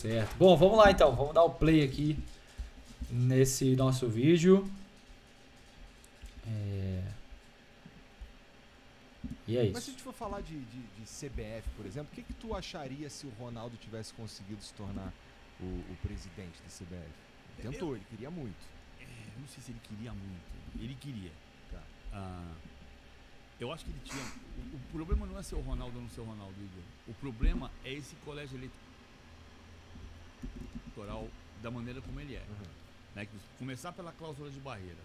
certo. Bom, vamos lá então. Vamos dar o play aqui nesse nosso vídeo. E é isso. Mas se a gente for falar de CBF, por exemplo, o que tu acharia se o Ronaldo tivesse conseguido se tornar o presidente da CBF? Tentou, ele queria muito. Não sei se ele queria muito. Ele queria. Tá. Eu acho que ele tinha... O problema não é ser o Ronaldo ou não ser o Ronaldo, Igor. O problema é esse colégio eleitoral da maneira como ele é. Né? Começar pela cláusula de barreira.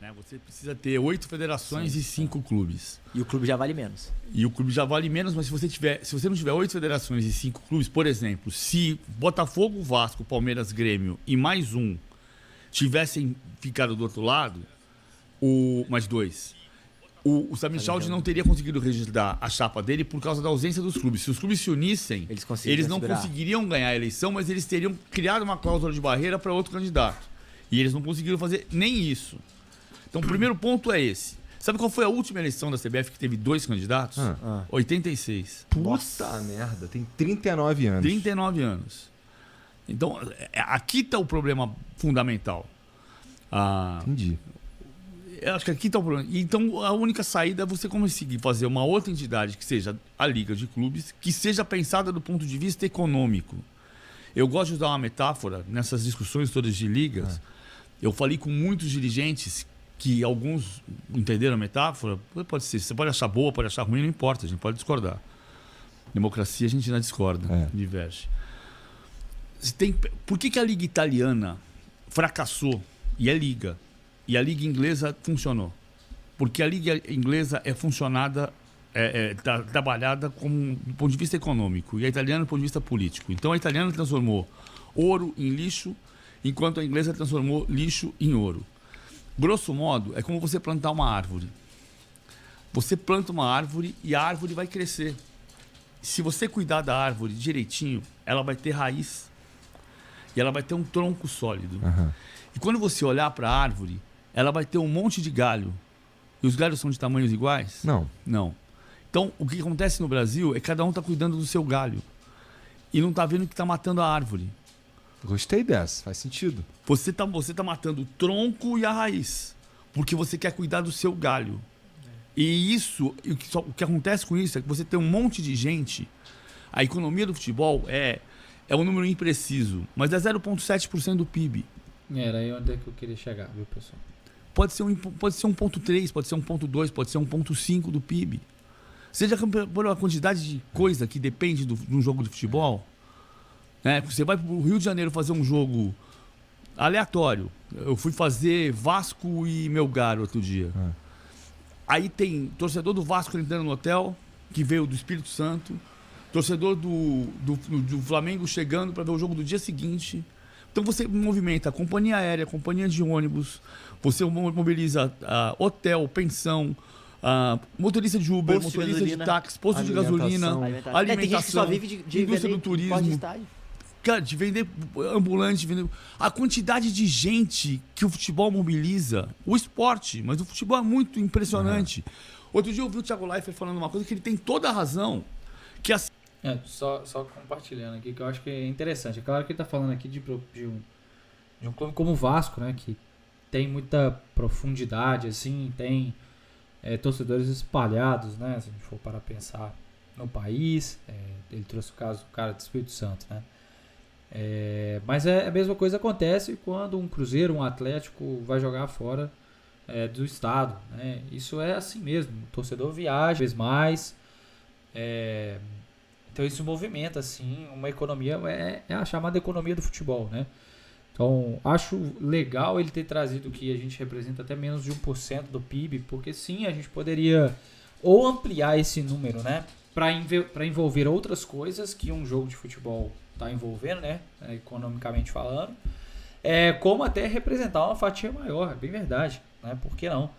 Né? Você precisa ter 8 federações e 5 clubes. E o clube já vale menos. E o clube já vale menos, mas se você não tiver 8 federações e 5 clubes, por exemplo, se Botafogo, Vasco, Palmeiras, Grêmio e mais um tivessem ficado do outro lado, mais 2, o Samir Chaldi não teria conseguido registrar a chapa dele por causa da ausência dos clubes. Se os clubes se unissem, eles não conseguiriam ganhar a eleição, mas eles teriam criado uma cláusula de barreira para outro candidato. E eles não conseguiram fazer nem isso. Então, o primeiro ponto é esse. Sabe qual foi a última eleição da CBF que teve 2 candidatos? 86. Puta merda, tem 39 anos. 39 anos. Então, aqui está o problema fundamental. Entendi. Eu acho que aqui está o problema. Então, a única saída é você conseguir fazer uma outra entidade que seja a Liga de Clubes, que seja pensada do ponto de vista econômico. Eu gosto de usar uma metáfora nessas discussões todas de ligas. Eu falei com muitos dirigentes que alguns entenderam a metáfora. Pode ser, você pode achar boa, pode achar ruim, não importa, a gente pode discordar. Democracia a gente ainda discorda, diverge. Por que a Liga Italiana fracassou e é Liga? E a Liga Inglesa funcionou? Porque a Liga Inglesa é trabalhada do ponto de vista econômico e a italiana do ponto de vista político. Então a italiana transformou ouro em lixo, enquanto a inglesa transformou lixo em ouro. Grosso modo, é como você plantar uma árvore. Você planta uma árvore e a árvore vai crescer. Se você cuidar da árvore direitinho, ela vai ter raiz e ela vai ter um tronco sólido. E quando você olhar para a árvore, ela vai ter um monte de galho. E os galhos são de tamanhos iguais? Não. Então, o que acontece no Brasil é que cada um está cuidando do seu galho. E não está vendo que está matando a árvore. Gostei dessa, faz sentido. Você tá matando o tronco e a raiz. Porque você quer cuidar do seu galho. E o que acontece com isso é que você tem um monte de gente. A economia do futebol é um número impreciso, mas é 0,7% do PIB. Era aí onde é que eu queria chegar, viu, pessoal? Pode ser 1,3, pode ser 1,2, pode ser 1,5 do PIB. Seja por uma quantidade de coisa que depende de um jogo de futebol. Né? Você vai para o Rio de Janeiro fazer um jogo aleatório. Eu fui fazer Vasco e Melgar outro dia. Aí tem torcedor do Vasco entrando no hotel, que veio do Espírito Santo. Torcedor do Flamengo chegando para ver o jogo do dia seguinte. Então você movimenta a companhia aérea, companhia de ônibus, você mobiliza hotel, pensão, motorista de Uber, motorista de táxi, posto de gasolina, alimentação, tem gente que só vive de indústria do turismo. Cara, de vender ambulante, a quantidade de gente que o futebol mobiliza, o esporte, mas o futebol é muito impressionante. Outro dia eu ouvi o Thiago Leifert falando uma coisa que ele tem toda a razão, que assim... Só compartilhando aqui, que eu acho que é interessante. É claro que ele está falando aqui de um clube como o Vasco, né, que tem muita profundidade, assim, tem torcedores espalhados, né, se a gente for para pensar no país. Ele trouxe o caso do cara do Espírito Santo, né. Mas a mesma coisa acontece quando um Cruzeiro, um Atlético vai jogar fora do estado, né? Isso é assim mesmo, o torcedor viaja às vezes mais, então isso movimenta assim uma economia, é a chamada economia do futebol, né? Então acho legal ele ter trazido que a gente representa até menos de 1% do PIB, porque sim, a gente poderia ou ampliar esse número, né, para envolver outras coisas que um jogo de futebol está envolvendo, né, economicamente falando, como até representar uma fatia maior, é bem verdade, né? Por que não?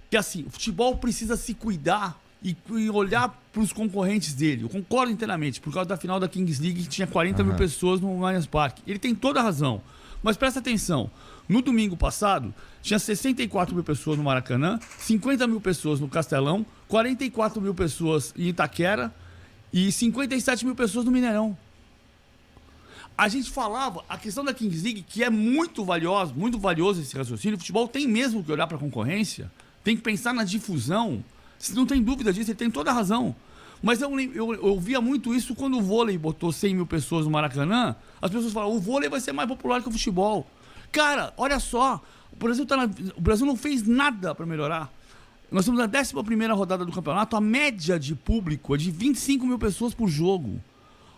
Que assim, o futebol precisa se cuidar e olhar para os concorrentes dele. Eu concordo inteiramente, por causa da final da Kings League que tinha 40 mil pessoas no Allianz Parque. Ele tem toda a razão, mas presta atenção, no domingo passado tinha 64 mil pessoas no Maracanã, 50 mil pessoas no Castelão, 44 mil pessoas em Itaquera e 57 mil pessoas no Mineirão. a gente falava, a questão da Kings League, que é muito valioso esse raciocínio, o futebol tem mesmo que olhar para a concorrência, tem que pensar na difusão, se não tem dúvida disso, ele tem toda a razão. Mas eu via muito isso quando o vôlei botou 100 mil pessoas no Maracanã, as pessoas falavam, o vôlei vai ser mais popular que o futebol. Cara, olha só, o Brasil não fez nada para melhorar. Nós estamos na 11ª rodada do campeonato, a média de público é de 25 mil pessoas por jogo.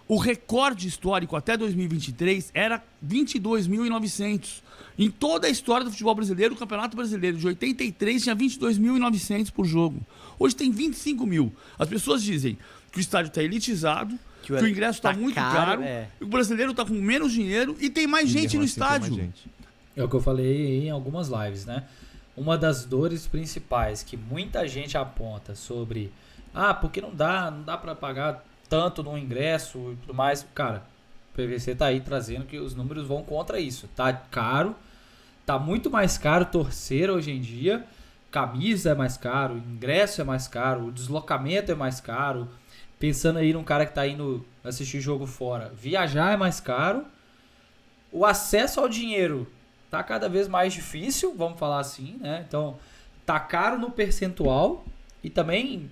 O recorde histórico até 2023 era 22.900. Em toda a história do futebol brasileiro, o Campeonato Brasileiro de 83 tinha 22.900 por jogo. Hoje tem 25 mil. As pessoas dizem que o estádio está elitizado, que o ingresso está muito caro, o brasileiro está com menos dinheiro e tem mais gente no estádio. É o que eu falei em algumas lives, né? Uma das dores principais que muita gente aponta sobre porque não dá para pagar tanto no ingresso e tudo mais. Cara, o PVC tá aí trazendo que os números vão contra isso. Tá caro, tá muito mais caro torcer hoje em dia. Camisa é mais caro, ingresso é mais caro, o deslocamento é mais caro. Pensando aí num cara que tá indo assistir jogo fora, viajar é mais caro. O acesso ao dinheiro tá cada vez mais difícil, vamos falar assim, né? Então, tá caro no percentual e também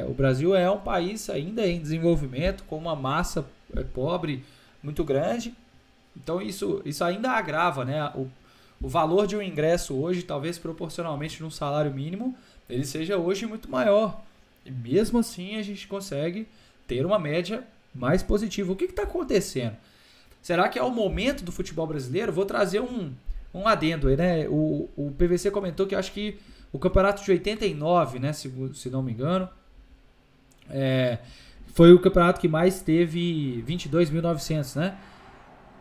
o Brasil é um país ainda em desenvolvimento, com uma massa pobre muito grande. Então, isso ainda agrava, né? O valor de um ingresso hoje, talvez proporcionalmente num salário mínimo, ele seja hoje muito maior. E mesmo assim, a gente consegue ter uma média mais positiva. O que está acontecendo? Será que é o momento do futebol brasileiro? Vou trazer um adendo aí, né? O PVC comentou que acho que o campeonato de 89, né? Se não me engano, foi o campeonato que mais teve 22.900, né?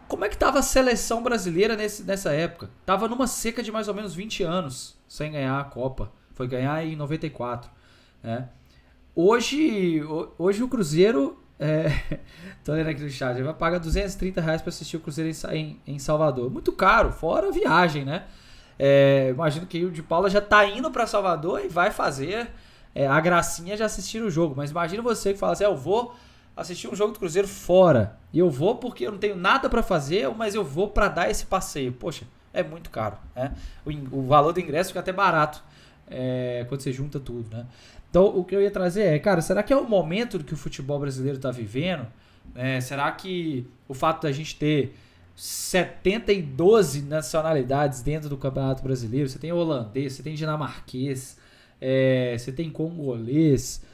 Como é que estava a seleção brasileira nessa época? Tava numa seca de mais ou menos 20 anos sem ganhar a Copa. Foi ganhar em 94, né? Hoje o Cruzeiro... tô olhando aqui no chat, vai pagar R$230 para assistir o Cruzeiro em Salvador. Muito caro, fora a viagem, né? Imagino que o de Paula já tá indo para Salvador e vai fazer a gracinha de assistir o jogo. Mas imagina você que fala assim, eu vou assistir um jogo do Cruzeiro fora. E eu vou porque eu não tenho nada para fazer, mas eu vou para dar esse passeio. Poxa, é muito caro, né? O valor do ingresso fica até barato quando você junta tudo, né? Então, o que eu ia trazer cara, será que é o momento que o futebol brasileiro está vivendo? Será que o fato da gente ter 72 nacionalidades dentro do Campeonato Brasileiro, você tem holandês, você tem dinamarquês, você tem congolês,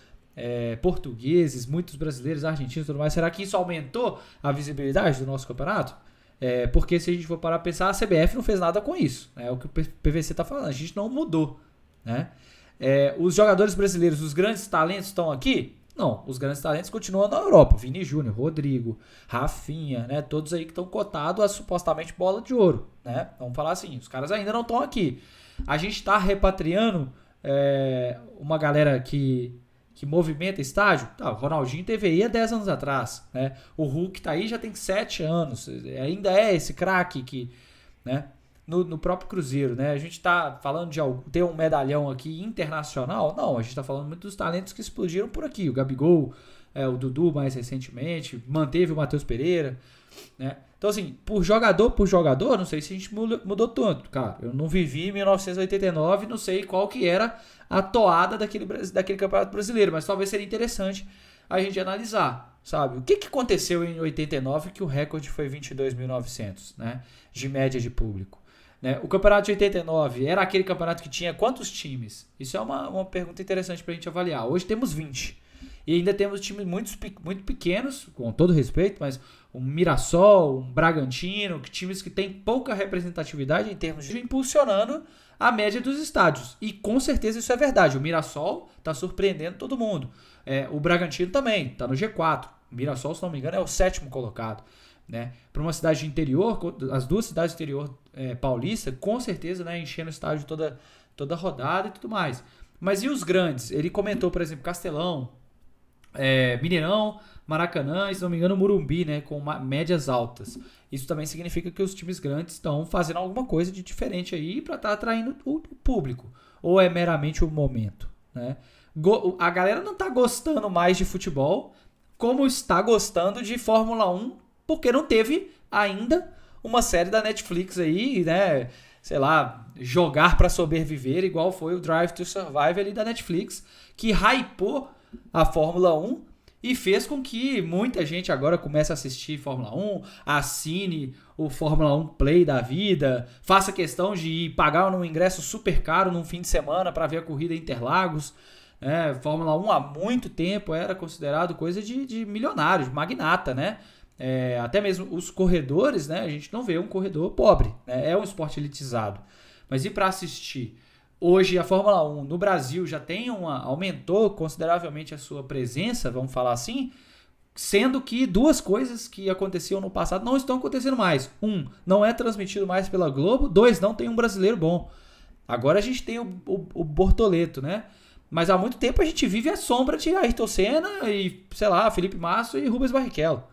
portugueses, muitos brasileiros, argentinos e tudo mais, será que isso aumentou a visibilidade do nosso campeonato? Porque se a gente for parar a pensar, a CBF não fez nada com isso, é o que o PVC está falando, a gente não mudou, né? Os jogadores brasileiros, os grandes talentos estão aqui? Não, os grandes talentos continuam na Europa. Vini Júnior, Rodrigo, Rafinha, né? Todos aí que estão cotados a supostamente bola de ouro, né? Vamos falar assim, os caras ainda não estão aqui. A gente está repatriando uma galera que movimenta estádio. O Ronaldinho teve aí há 10 anos atrás, né? O Hulk tá aí já tem 7 anos. Ainda é esse craque que, né? No próprio Cruzeiro, né? A gente está falando de ter um medalhão aqui internacional? Não, a gente está falando muito dos talentos que explodiram por aqui. O Gabigol, o Dudu mais recentemente, manteve o Matheus Pereira, né? Então, assim, por jogador, não sei se a gente mudou tanto. Cara, eu não vivi em 1989, não sei qual que era a toada daquele Campeonato Brasileiro, mas talvez seria interessante a gente analisar, sabe? O que aconteceu em 89 que o recorde foi 22.900, né? De média de público. Né? O campeonato de 89 era aquele campeonato que tinha quantos times? Isso é uma pergunta interessante para a gente avaliar. Hoje temos 20. E ainda temos times muito pequenos, com todo respeito, mas um Mirassol, um Bragantino, times que têm pouca representatividade em termos de impulsionando a média dos estádios. E com certeza isso é verdade. O Mirassol está surpreendendo todo mundo. O Bragantino também está no G4. O Mirassol, se não me engano, é o 7º colocado. Né? Para uma cidade de interior, as duas cidades do interior paulista, com certeza, né, enchendo o estádio toda rodada e tudo mais. Mas e os grandes? Ele comentou, por exemplo, Castelão, Mineirão, Maracanã e, se não me engano, Morumbi, né, com médias altas. Isso também significa que os times grandes estão fazendo alguma coisa de diferente aí para estar atraindo o público. Ou é meramente o momento? Né? A galera não está gostando mais de futebol como está gostando de Fórmula 1, porque não teve ainda uma série da Netflix aí, né? Sei lá, jogar pra sobreviver, igual foi o Drive to Survive ali da Netflix, que hypou a Fórmula 1 e fez com que muita gente agora comece a assistir Fórmula 1, assine o Fórmula 1 Play da vida, faça questão de ir pagar um ingresso super caro num fim de semana para ver a corrida em Interlagos. Fórmula 1 há muito tempo era considerado coisa de milionário, de magnata, né? Até mesmo os corredores, né? A gente não vê um corredor pobre, né? É um esporte elitizado. Mas e para assistir? Hoje a Fórmula 1 no Brasil já aumentou consideravelmente a sua presença, vamos falar assim, sendo que duas coisas que aconteciam no passado não estão acontecendo mais. Não é transmitido mais pela Globo. 2, não tem um brasileiro bom. Agora a gente tem o Bortoleto, né? Mas há muito tempo a gente vive a sombra de Ayrton Senna e, sei lá, Felipe Massa e Rubens Barrichello,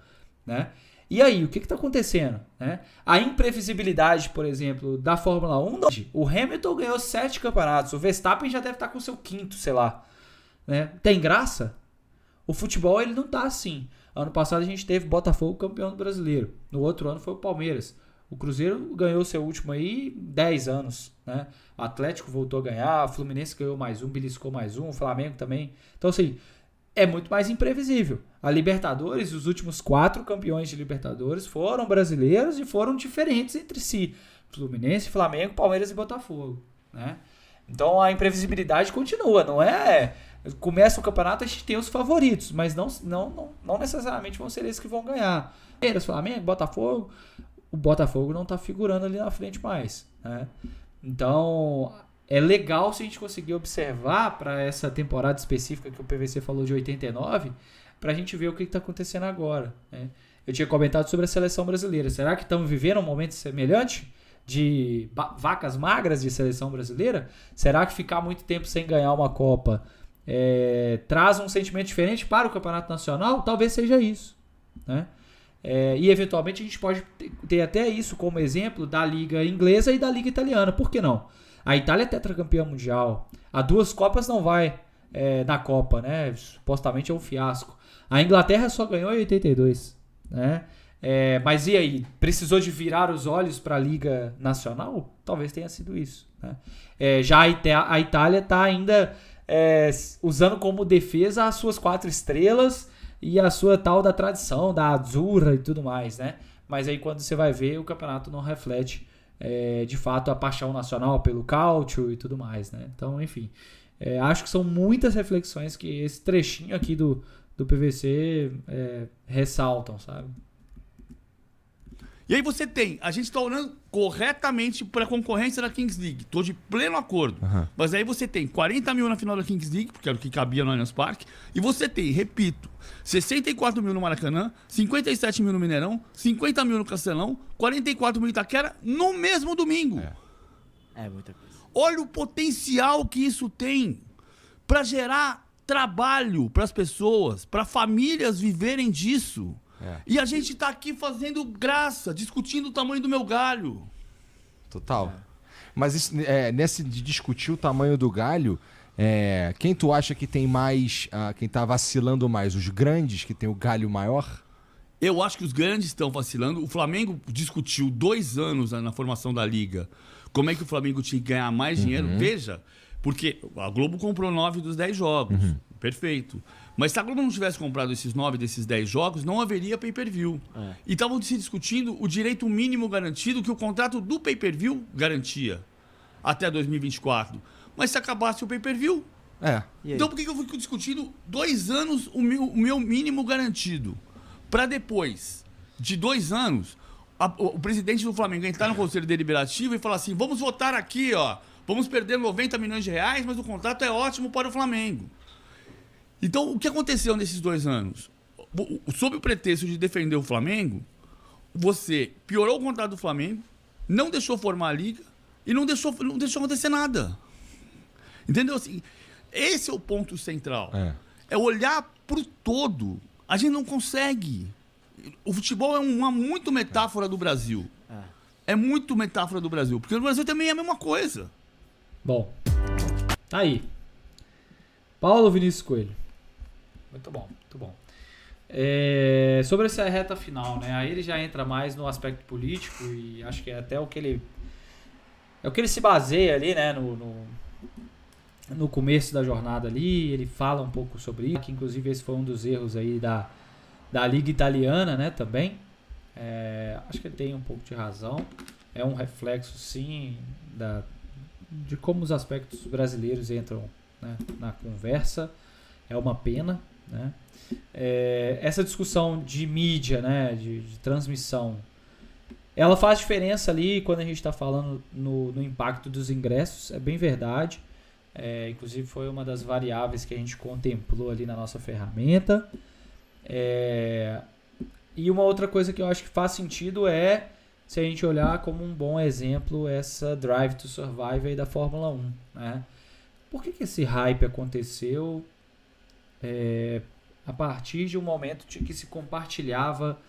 né? E aí, o que está acontecendo? Né? A imprevisibilidade, por exemplo, da Fórmula 1. O Hamilton ganhou 7 campeonatos. O Verstappen já deve estar com o seu 5º, sei lá. Né? Tem graça? O futebol ele não está assim. Ano passado a gente teve Botafogo campeão do brasileiro. No outro ano foi o Palmeiras. O Cruzeiro ganhou seu último aí 10 anos. Né? O Atlético voltou a ganhar. O Fluminense ganhou mais um, beliscou mais um. O Flamengo também. Então, assim, é muito mais imprevisível. A Libertadores, os últimos 4 campeões de Libertadores foram brasileiros e foram diferentes entre si. Fluminense, Flamengo, Palmeiras e Botafogo. Né? Então a imprevisibilidade continua. Não é... Começa o campeonato, a gente tem os favoritos, mas não necessariamente vão ser esses que vão ganhar. Palmeiras, Flamengo, Botafogo. O Botafogo não está figurando ali na frente mais. Né? Então... É legal se a gente conseguir observar para essa temporada específica que o PVC falou de 89, para a gente ver o que está acontecendo agora. Né? Eu tinha comentado sobre a seleção brasileira. Será que estamos vivendo um momento semelhante de vacas magras de seleção brasileira? Será que ficar muito tempo sem ganhar uma Copa traz um sentimento diferente para o Campeonato Nacional? Talvez seja isso. Né? E eventualmente a gente pode ter até isso como exemplo da Liga Inglesa e da Liga Italiana. Por que não? A Itália é tetracampeã mundial. A 2 Copas não vai na Copa, né? Supostamente é um fiasco. A Inglaterra só ganhou em 82. Né? Mas e aí? Precisou de virar os olhos para a Liga Nacional? Talvez tenha sido isso. Né? Já a Itália está ainda usando como defesa as suas 4 estrelas e a sua tal da tradição, da Azzurra e tudo mais. Né? Mas aí quando você vai ver, o campeonato não reflete de fato a paixão nacional pelo cálcio e tudo mais, né? Então, enfim, acho que são muitas reflexões que esse trechinho aqui do PVC ressaltam, sabe? E aí você tem, a gente está olhando corretamente para a concorrência da Kings League, estou de pleno acordo, mas aí você tem 40 mil na final da Kings League, porque era o que cabia no Allianz Parque, e você tem, repito, 64 mil no Maracanã, 57 mil no Mineirão, 50 mil no Castelão, 44 mil em Itaquera, no mesmo domingo. É muita coisa. Olha o potencial que isso tem para gerar trabalho para as pessoas, para famílias viverem disso. E a gente tá aqui fazendo graça, discutindo o tamanho do meu galho. Total. Mas isso, nesse de discutir o tamanho do galho, quem tu acha que tem mais, quem tá vacilando mais? Os grandes que tem o galho maior? Eu acho que os grandes estão vacilando. O Flamengo discutiu 2 anos na formação da Liga como é que o Flamengo tinha que ganhar mais dinheiro. Veja, porque a Globo comprou 9 dos 10 jogos. Perfeito. Mas se a Globo não tivesse comprado esses 9 desses 10 jogos, não haveria pay-per-view. E estavam se discutindo o direito mínimo garantido que o contrato do pay-per-view garantia até 2024. Mas se acabasse o pay-per-view... Então por que eu fui discutindo 2 anos o meu mínimo garantido? Para depois de 2 anos, o presidente do Flamengo entrar no Conselho Deliberativo e falar assim, vamos votar aqui, ó, vamos perder 90 milhões de reais, mas o contrato é ótimo para o Flamengo. Então, o que aconteceu nesses 2 anos? Sob o pretexto de defender o Flamengo, você piorou o contrato do Flamengo, não deixou formar a Liga e não deixou acontecer nada. Entendeu? Assim, esse é o ponto central. É olhar pro todo. A gente não consegue. O futebol é muito metáfora do Brasil. É muito metáfora do Brasil. Porque no Brasil também é a mesma coisa. Bom, tá aí. Paulo Vinícius Coelho. Muito bom, muito bom. Sobre essa reta final, né? Aí ele já entra mais no aspecto político e acho que é até o que ele se baseia ali, né? No começo da jornada ali, ele fala um pouco sobre isso, que inclusive esse foi um dos erros aí da Liga Italiana, né? Também. Acho que ele tem um pouco de razão. É um reflexo, sim, de como os aspectos brasileiros entram, né, na conversa. É uma pena, né? Essa discussão de mídia, né, de transmissão, ela faz diferença ali quando a gente está falando no impacto dos ingressos, é bem verdade. Inclusive foi uma das variáveis que a gente contemplou ali na nossa ferramenta. E uma outra coisa que eu acho que faz sentido é se a gente olhar como um bom exemplo essa Drive to Survive aí da Fórmula 1, né? Por que esse hype aconteceu a partir de um momento de que se compartilhava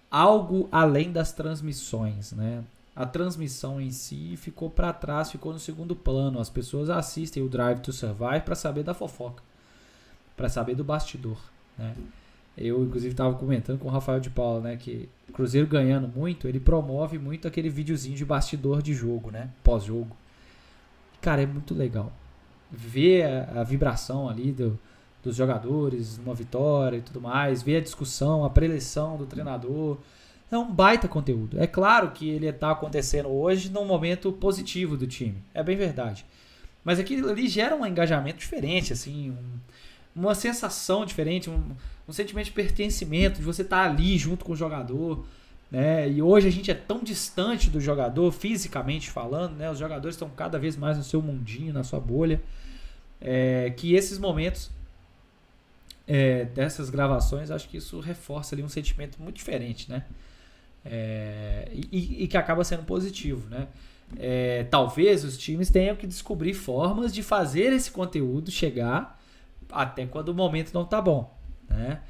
algo além das transmissões, né? A transmissão em si ficou para trás, ficou no segundo plano. As pessoas assistem o Drive to Survive para saber da fofoca, para saber do bastidor, né? Eu, inclusive, estava comentando com o Rafael de Paula, né, que o Cruzeiro ganhando muito, ele promove muito aquele videozinho de bastidor de jogo, né? Pós-jogo. Cara, é muito legal ver a vibração ali dos jogadores numa vitória e tudo mais, ver a discussão, a preleção do treinador. É um baita conteúdo. É claro que ele está acontecendo hoje num momento positivo do time. É bem verdade. Mas aquilo ali gera um engajamento diferente, assim, uma sensação diferente, um sentimento de pertencimento, de você estar ali junto com o jogador, né? E hoje a gente é tão distante do jogador, fisicamente falando, né? Os jogadores estão cada vez mais no seu mundinho, na sua bolha, que esses momentos dessas gravações, acho que isso reforça ali um sentimento muito diferente, né? E que acaba sendo positivo, né? Talvez os times tenham que descobrir formas de fazer esse conteúdo chegar até quando o momento não tá bom, né?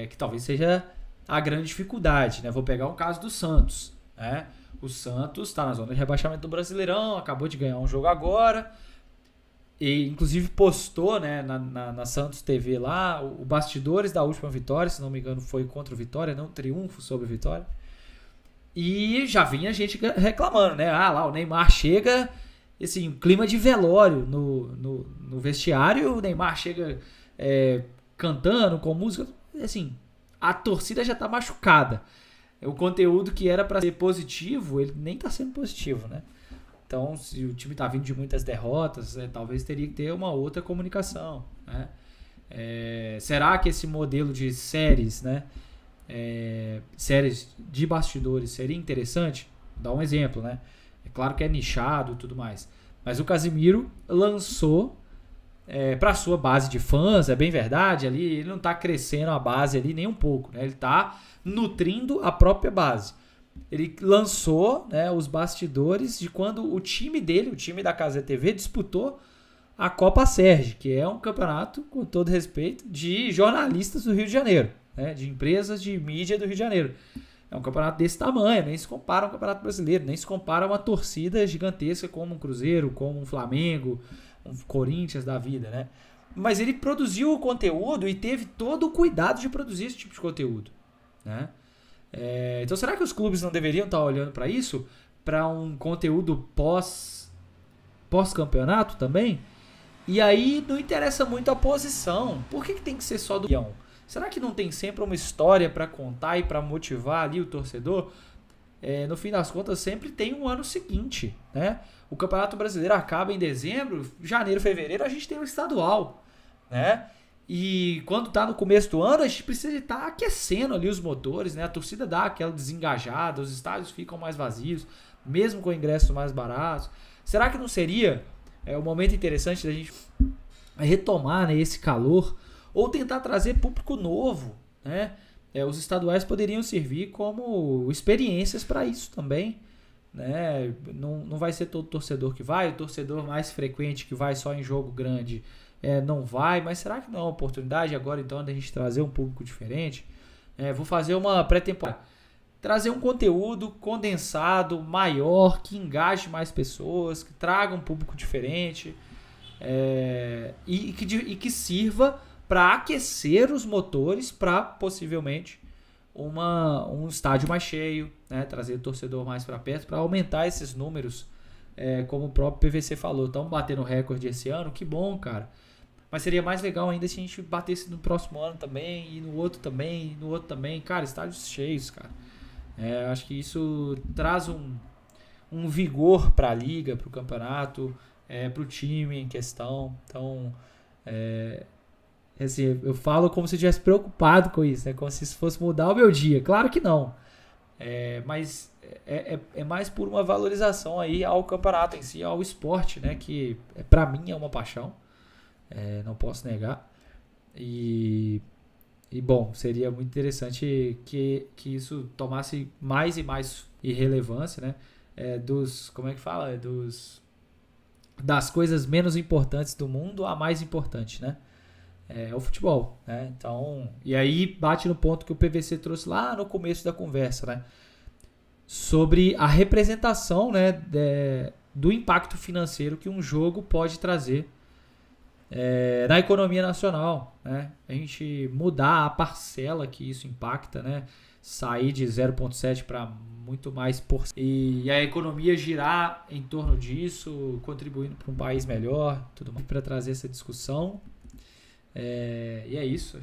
Que talvez seja a grande dificuldade, né? Vou pegar o caso do Santos, né? O Santos está na zona de rebaixamento do Brasileirão, acabou de ganhar um jogo agora, e inclusive postou, né, na Santos TV lá o bastidores da última vitória, se não me engano foi contra o Vitória, não, triunfo sobre o Vitória. E já vinha gente reclamando, né? Lá o Neymar chega, assim, clima de velório no vestiário, o Neymar chega cantando com música, assim, a torcida já tá machucada. O conteúdo que era para ser positivo, ele nem tá sendo positivo, né? Então, se o time tá vindo de muitas derrotas, talvez teria que ter uma outra comunicação, né? Será que esse modelo de séries, né? Séries de bastidores seria interessante? Vou dar um exemplo, né? É claro que é nichado e tudo mais, mas o Casimiro lançou para sua base de fãs, é bem verdade, ali ele não está crescendo a base ali nem um pouco, né? Ele está nutrindo a própria base. Ele lançou, né, os bastidores de quando o time dele, o time da Casa TV, disputou a Copa Sérgio, que é um campeonato, com todo respeito, de jornalistas do Rio de Janeiro, né, de empresas de mídia do Rio de Janeiro. É um campeonato desse tamanho, nem se compara a um campeonato brasileiro, nem se compara a uma torcida gigantesca como um Cruzeiro, como um Flamengo, um Corinthians da vida, né? Mas ele produziu o conteúdo e teve todo o cuidado de produzir esse tipo de conteúdo, né? Então será que os clubes não deveriam estar olhando para isso? Para um conteúdo pós-campeonato também? E aí não interessa muito a posição. Por que tem que ser só do campeão? Será que não tem sempre uma história para contar e para motivar ali o torcedor? No fim das contas, sempre tem um ano seguinte, né? O Campeonato Brasileiro acaba em dezembro, janeiro, fevereiro, a gente tem o estadual, né? E quando tá no começo do ano, a gente precisa estar aquecendo ali os motores, né? A torcida dá aquela desengajada, os estádios ficam mais vazios, mesmo com ingressos mais baratos. Será que não seria um momento interessante da gente retomar, né, esse calor ou tentar trazer público novo, né? Os estaduais poderiam servir como experiências para isso também, né? Não vai ser todo torcedor que vai, o torcedor mais frequente que vai só em jogo grande não vai, mas será que não é uma oportunidade agora então da gente trazer um público diferente? Vou fazer uma pré-temporada, trazer um conteúdo condensado, maior, que engaje mais pessoas, que traga um público diferente, e que sirva para aquecer os motores para possivelmente um estádio mais cheio, né? Trazer o torcedor mais para perto para aumentar esses números, como o próprio PVC falou. Estamos batendo recorde esse ano, que bom, cara. Mas seria mais legal ainda se a gente batesse no próximo ano também, e no outro também, e no outro também. Cara, estádios cheios, cara. Acho que isso traz um vigor para a liga, para o campeonato, para o time em questão. Então, assim, eu falo como se eu estivesse preocupado com isso, né? Como se isso fosse mudar o meu dia. Claro que não. Mas é mais por uma valorização aí ao campeonato em si, ao esporte, né? Que para mim é uma paixão. Não posso negar. E bom, seria muito interessante que isso tomasse mais e mais irrelevância, né? Como é que fala? Das coisas menos importantes do mundo a mais importante, né? O futebol, né? Então, e aí bate no ponto que o PVC trouxe lá no começo da conversa, né? Sobre a representação, né? Do impacto financeiro que um jogo pode trazer na economia nacional, né? A gente mudar a parcela que isso impacta, né? Sair de 0,7 para muito mais e a economia girar em torno disso, contribuindo para um país melhor, tudo mais, para trazer essa discussão. E é isso.